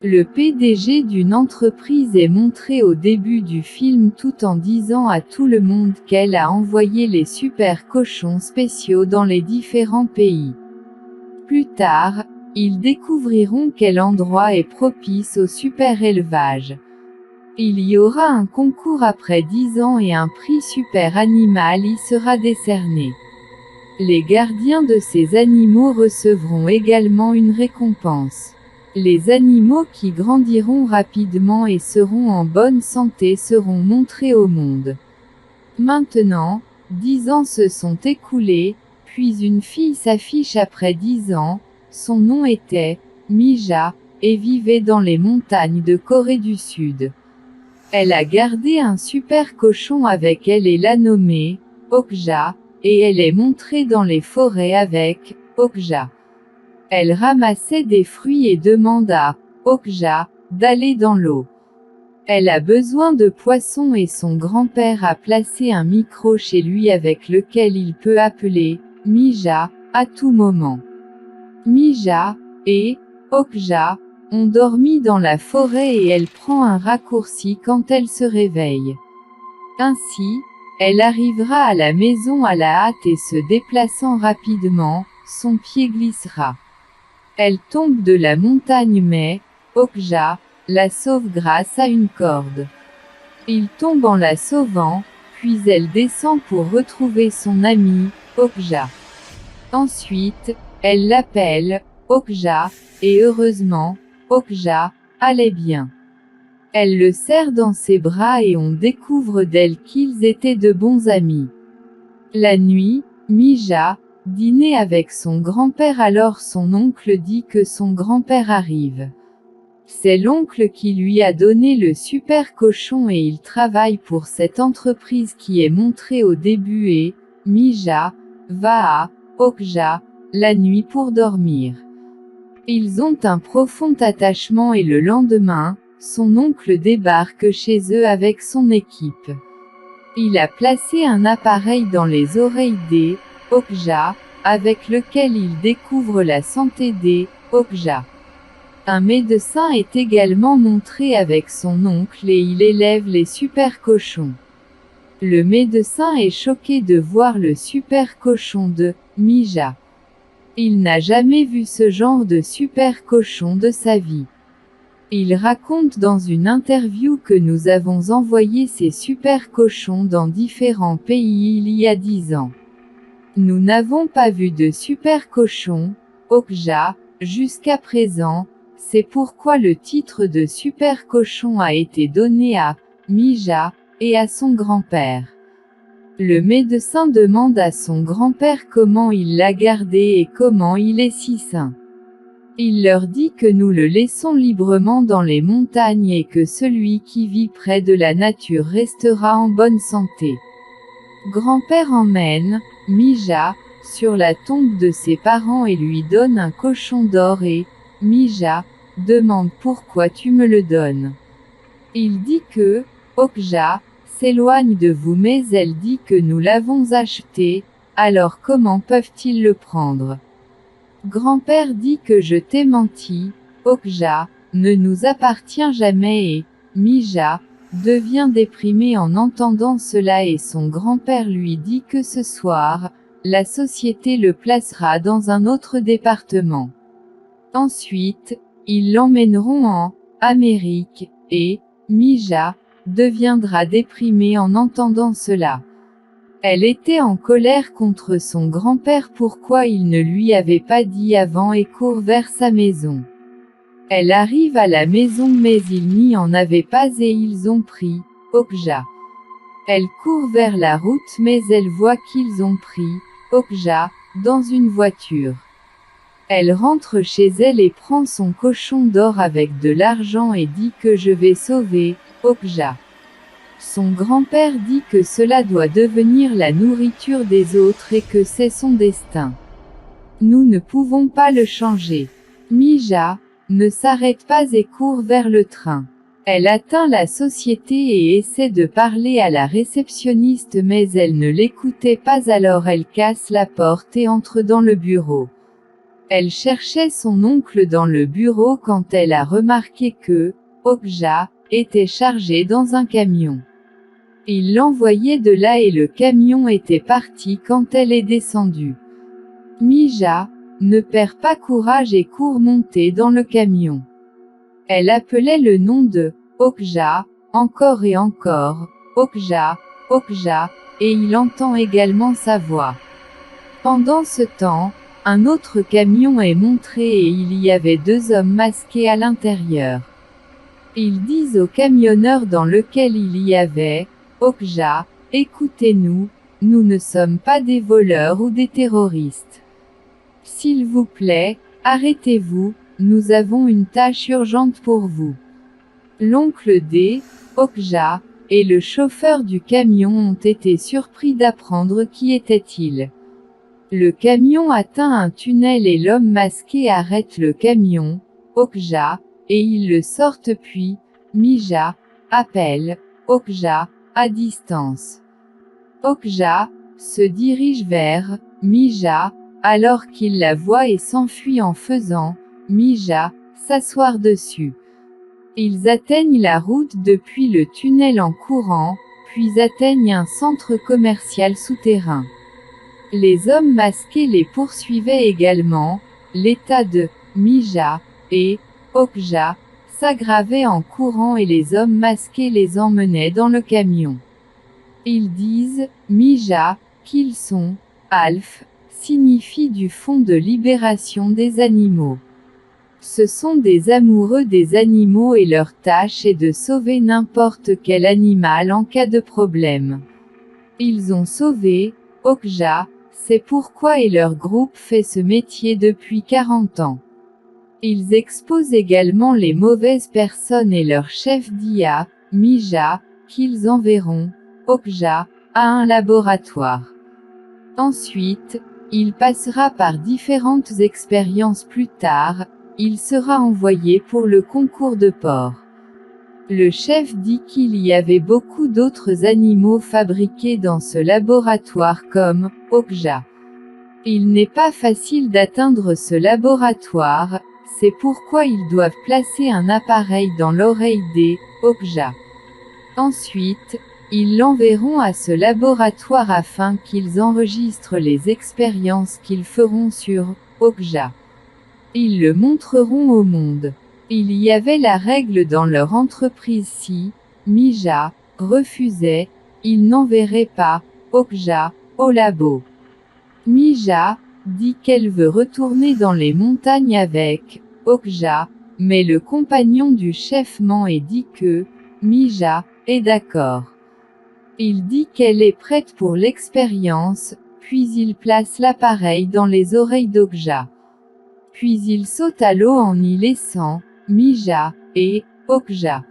Le PDG d'une entreprise est montré au début du film tout en disant à tout le monde qu'elle a envoyé les super cochons spéciaux dans les différents pays. Plus tard, ils découvriront quel endroit est propice au super élevage. Il y aura un concours après 10 ans et un prix super animal y sera décerné. Les gardiens de ces animaux recevront également une récompense. Les animaux qui grandiront rapidement et seront en bonne santé seront montrés au monde. Maintenant, 10 ans se sont écoulés, puis une fille s'affiche après 10 ans, son nom était Mija, et vivait dans les montagnes de Corée du Sud. Elle a gardé un super cochon avec elle et l'a nommé Okja, et elle est montrée dans les forêts avec Okja. Elle ramassait des fruits et demande à Okja d'aller dans l'eau. Elle a besoin de poissons et son grand-père a placé un micro chez lui avec lequel il peut appeler Mija à tout moment. Mija et Okja ont dormi dans la forêt et elle prend un raccourci quand elle se réveille. Ainsi, elle arrivera à la maison à la hâte et se déplaçant rapidement, son pied glissera. Elle tombe de la montagne mais Okja la sauve grâce à une corde. Il tombe en la sauvant, puis elle descend pour retrouver son ami, Okja. Ensuite, elle l'appelle Okja, et heureusement, Okja allait bien. Elle le serre dans ses bras et on découvre d'elle qu'ils étaient de bons amis. La nuit, Mija dînait avec son grand-père alors son oncle dit que son grand-père arrive. C'est l'oncle qui lui a donné le super cochon et il travaille pour cette entreprise qui est montrée au début et Mija va à Okja la nuit pour dormir. Ils ont un profond attachement et le lendemain, son oncle débarque chez eux avec son équipe. Il a placé un appareil dans les oreilles des Okja, avec lequel il découvre la santé des Okja. Un médecin est également montré avec son oncle et il élève les super cochons. Le médecin est choqué de voir le super cochon de Mija. Il n'a jamais vu ce genre de super cochon de sa vie. Il raconte dans une interview que nous avons envoyé ces super cochons dans différents pays il y a 10 ans. Nous n'avons pas vu de super cochon, Okja, jusqu'à présent, c'est pourquoi le titre de super cochon a été donné à Mija et à son grand-père. Le médecin demande à son grand-père comment il l'a gardé et comment il est si sain. Il leur dit que nous le laissons librement dans les montagnes et que celui qui vit près de la nature restera en bonne santé. Grand-père emmène Mija sur la tombe de ses parents et lui donne un cochon d'or et Mija demande pourquoi tu me le donnes. Il dit que Okja s'éloigne de vous mais elle dit que nous l'avons acheté, alors comment peuvent-ils le prendre? Grand-père dit que je t'ai menti, Okja ne nous appartient jamais et Mija devient déprimé en entendant cela et son grand-père lui dit que ce soir, la société le placera dans un autre département. Ensuite, ils l'emmèneront en Amérique, et Mija deviendra déprimée en entendant cela. Elle était en colère contre son grand-père pourquoi il ne lui avait pas dit avant et court vers sa maison. Elle arrive à la maison mais il n'y en avait pas et ils ont pris Okja. Elle court vers la route mais elle voit qu'ils ont pris Okja dans une voiture. Elle rentre chez elle et prend son cochon d'or avec de l'argent et dit que je vais sauver Okja. Son grand-père dit que cela doit devenir la nourriture des autres et que c'est son destin. Nous ne pouvons pas le changer. Mija ne s'arrête pas et court vers le train. Elle atteint la société et essaie de parler à la réceptionniste mais elle ne l'écoutait pas alors elle casse la porte et entre dans le bureau. Elle cherchait son oncle dans le bureau quand elle a remarqué que Okja était chargé dans un camion. Il l'envoyait de là et le camion était parti quand elle est descendue. Mija ne perd pas courage et court monter dans le camion. Elle appelait le nom de Okja, encore et encore, Okja, Okja, et il entend également sa voix. Pendant ce temps, un autre camion est montré et il y avait 2 hommes masqués à l'intérieur. Ils disent au camionneur dans lequel il y avait Okja, écoutez-nous, nous ne sommes pas des voleurs ou des terroristes. S'il vous plaît, arrêtez-vous, nous avons une tâche urgente pour vous. L'oncle D, Okja, et le chauffeur du camion ont été surpris d'apprendre qui était-il. Le camion atteint un tunnel et l'homme masqué arrête le camion, Okja, et ils le sortent puis, Mija, appelle, Okja, à distance. Okja se dirige vers Mija, alors qu'il la voit et s'enfuit en faisant Mija s'asseoir dessus. Ils atteignent la route depuis le tunnel en courant, puis atteignent un centre commercial souterrain. Les hommes masqués les poursuivaient également, l'état de Mija et Okja s'aggravait en courant et les hommes masqués les emmenaient dans le camion. Ils disent, Mija, qu'ils sont, Alf, signifie du Fonds de libération des animaux. Ce sont des amoureux des animaux et leur tâche est de sauver n'importe quel animal en cas de problème. Ils ont sauvé Okja, c'est pourquoi et leur groupe fait ce métier depuis 40 ans. Ils exposent également les mauvaises personnes et leur chef d'IA, Mija, qu'ils enverront Okja à un laboratoire. Ensuite, il passera par différentes expériences plus tard, il sera envoyé pour le concours de port. Le chef dit qu'il y avait beaucoup d'autres animaux fabriqués dans ce laboratoire comme Okja. Il n'est pas facile d'atteindre ce laboratoire, c'est pourquoi ils doivent placer un appareil dans l'oreille des Okja. Ensuite, ils l'enverront à ce laboratoire afin qu'ils enregistrent les expériences qu'ils feront sur Okja. Ils le montreront au monde. Il y avait la règle dans leur entreprise si Mija refusait, ils n'enverraient pas Okja au labo. Mija dit qu'elle veut retourner dans les montagnes avec Okja, mais le compagnon du chef ment et dit que Mija est d'accord. Il dit qu'elle est prête pour l'expérience, puis il place l'appareil dans les oreilles d'Okja. Puis il saute à l'eau en y laissant Mija et Okja.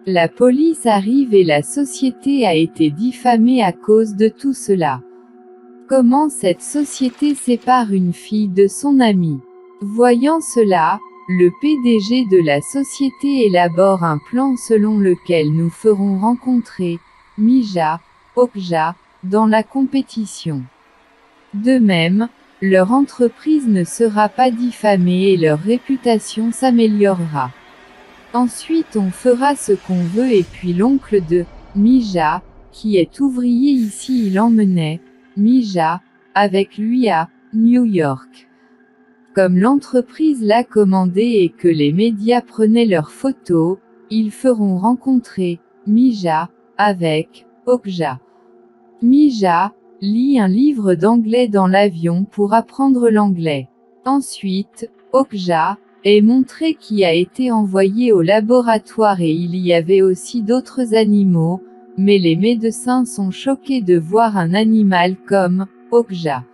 La police arrive et la société a été diffamée à cause de tout cela. Comment cette société sépare une fille de son amie? Voyant cela, le PDG de la société élabore un plan selon lequel nous ferons rencontrer Mija, Okja, dans la compétition. De même, leur entreprise ne sera pas diffamée et leur réputation s'améliorera. Ensuite on fera ce qu'on veut et puis l'oncle de Mija, qui est ouvrier ici il emmenait Mija avec lui à New York. Comme l'entreprise l'a commandé et que les médias prenaient leurs photos, ils feront rencontrer Mija avec Okja. Mija lit un livre d'anglais dans l'avion pour apprendre l'anglais. Ensuite, Okja est montré qui a été envoyé au laboratoire et il y avait aussi d'autres animaux, mais les médecins sont choqués de voir un animal comme Okja.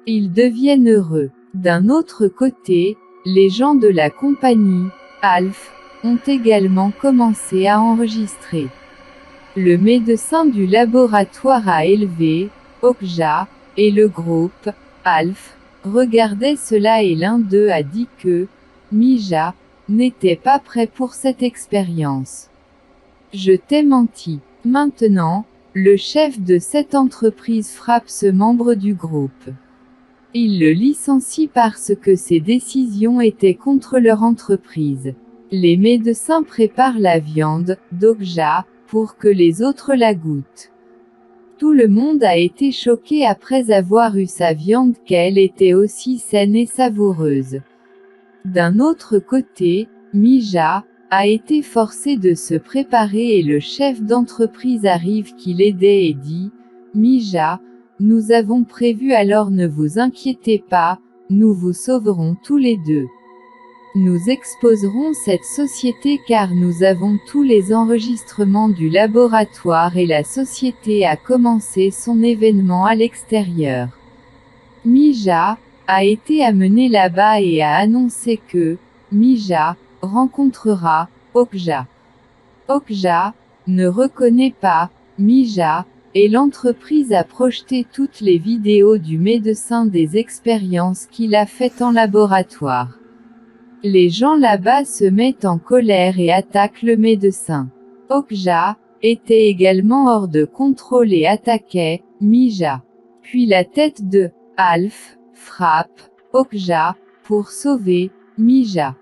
Ils deviennent heureux. D'un autre côté, les gens de la compagnie, Alf, ont également commencé à enregistrer. Le médecin du laboratoire a élevé Okja, et le groupe, Alf, regardait cela et l'un d'eux a dit que Mija n'était pas prêt pour cette expérience. Je t'ai menti. Maintenant, le chef de cette entreprise frappe ce membre du groupe. Ils le licencient parce que ses décisions étaient contre leur entreprise. Les médecins préparent la viande, Okja, pour que les autres la goûtent. Tout le monde a été choqué après avoir eu sa viande qu'elle était aussi saine et savoureuse. D'un autre côté, Mija a été forcé de se préparer et le chef d'entreprise arrive qui l'aidait et dit « Mija, nous avons prévu alors ne vous inquiétez pas, nous vous sauverons tous les deux. Nous exposerons cette société car nous avons tous les enregistrements du laboratoire et la société a commencé son événement à l'extérieur. » Mija a été amené là-bas et a annoncé que Mija rencontrera Okja. Okja ne reconnaît pas Mija et l'entreprise a projeté toutes les vidéos du médecin des expériences qu'il a faites en laboratoire. Les gens là-bas se mettent en colère et attaquent le médecin. Okja était également hors de contrôle et attaquait Mija. Puis la tête de Alf frappe Okja pour sauver Mija.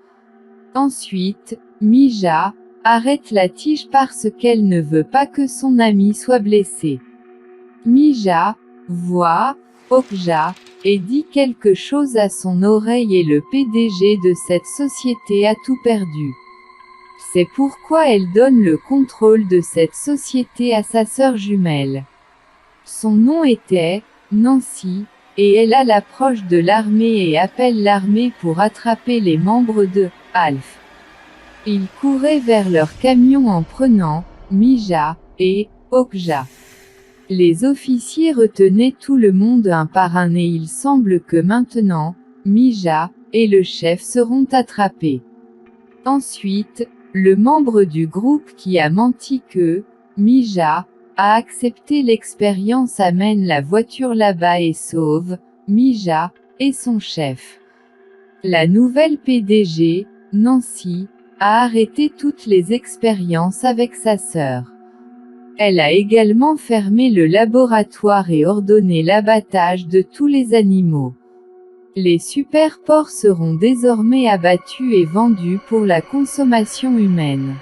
Ensuite, Mija arrête la tige parce qu'elle ne veut pas que son ami soit blessé. Mija voit Okja et dit quelque chose à son oreille et le PDG de cette société a tout perdu. C'est pourquoi elle donne le contrôle de cette société à sa sœur jumelle. Son nom était Nancy, et elle a l'approche de l'armée et appelle l'armée pour attraper les membres de Alf. Ils couraient vers leur camion en prenant Mija et Okja. Les officiers retenaient tout le monde un par un et il semble que maintenant, Mija et le chef seront attrapés. Ensuite, le membre du groupe qui a menti que Mija a accepté l'expérience amène la voiture là-bas et sauve Mija et son chef. La nouvelle PDG, Nancy, a arrêté toutes les expériences avec sa sœur. Elle a également fermé le laboratoire et ordonné l'abattage de tous les animaux. Les super porcs seront désormais abattus et vendus pour la consommation humaine.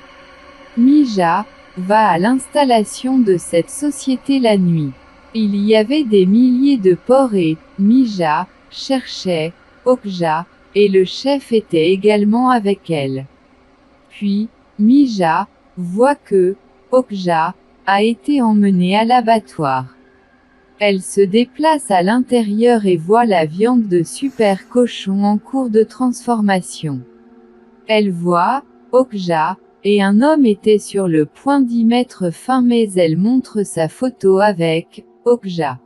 Mija va à l'installation de cette société la nuit. Il y avait des milliers de porcs et Mija cherchait Okja, et le chef était également avec elle. Puis, Mija voit que Okja a été emmenée à l'abattoir. Elle se déplace à l'intérieur et voit la viande de super cochon en cours de transformation. Elle voit Okja, et un homme était sur le point d'y mettre fin mais elle montre sa photo avec Okja.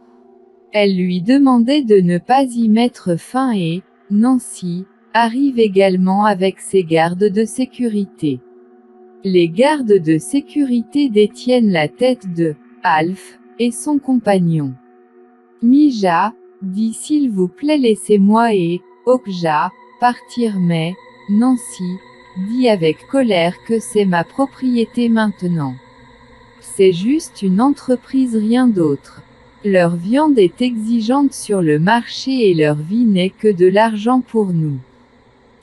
Elle lui demandait de ne pas y mettre fin et Nancy arrive également avec ses gardes de sécurité. Les gardes de sécurité détiennent la tête de Alf et son compagnon. Mija dit s'il vous plaît laissez-moi et Okja partir mais Nancy dit avec colère que c'est ma propriété maintenant. C'est juste une entreprise rien d'autre. Leur viande est exigeante sur le marché et leur vie n'est que de l'argent pour nous.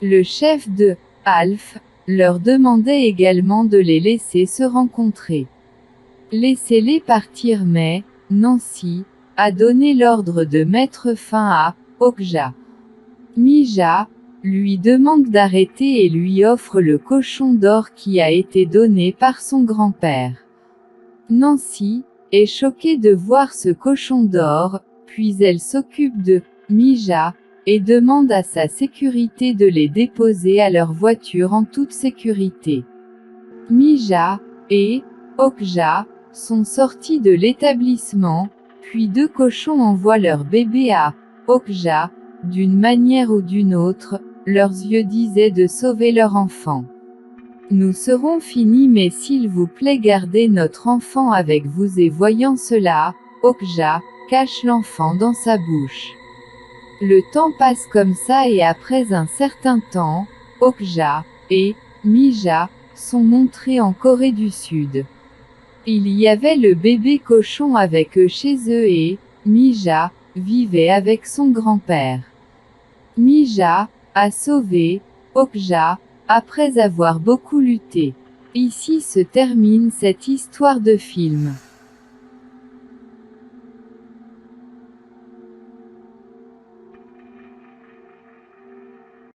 Le chef de Alf leur demandait également de les laisser se rencontrer. Laissez-les partir mais Nancy a donné l'ordre de mettre fin à Okja. Mija lui demande d'arrêter et lui offre le cochon d'or qui a été donné par son grand-père. Nancy est choquée de voir ce cochon d'or, puis elle s'occupe de Mija et demande à sa sécurité de les déposer à leur voiture en toute sécurité. Mija et Okja sont sortis de l'établissement, puis deux cochons envoient leur bébé à Okja. D'une manière ou d'une autre, leurs yeux disaient de sauver leur enfant. Nous serons finis mais s'il vous plaît gardez notre enfant avec vous et voyant cela, Okja cache l'enfant dans sa bouche. Le temps passe comme ça et après un certain temps, Okja et Mija sont montrés en Corée du Sud. Il y avait le bébé cochon avec eux chez eux et Mija vivait avec son grand-père. Mija a sauvé Okja après avoir beaucoup lutté. Ici se termine cette histoire de film.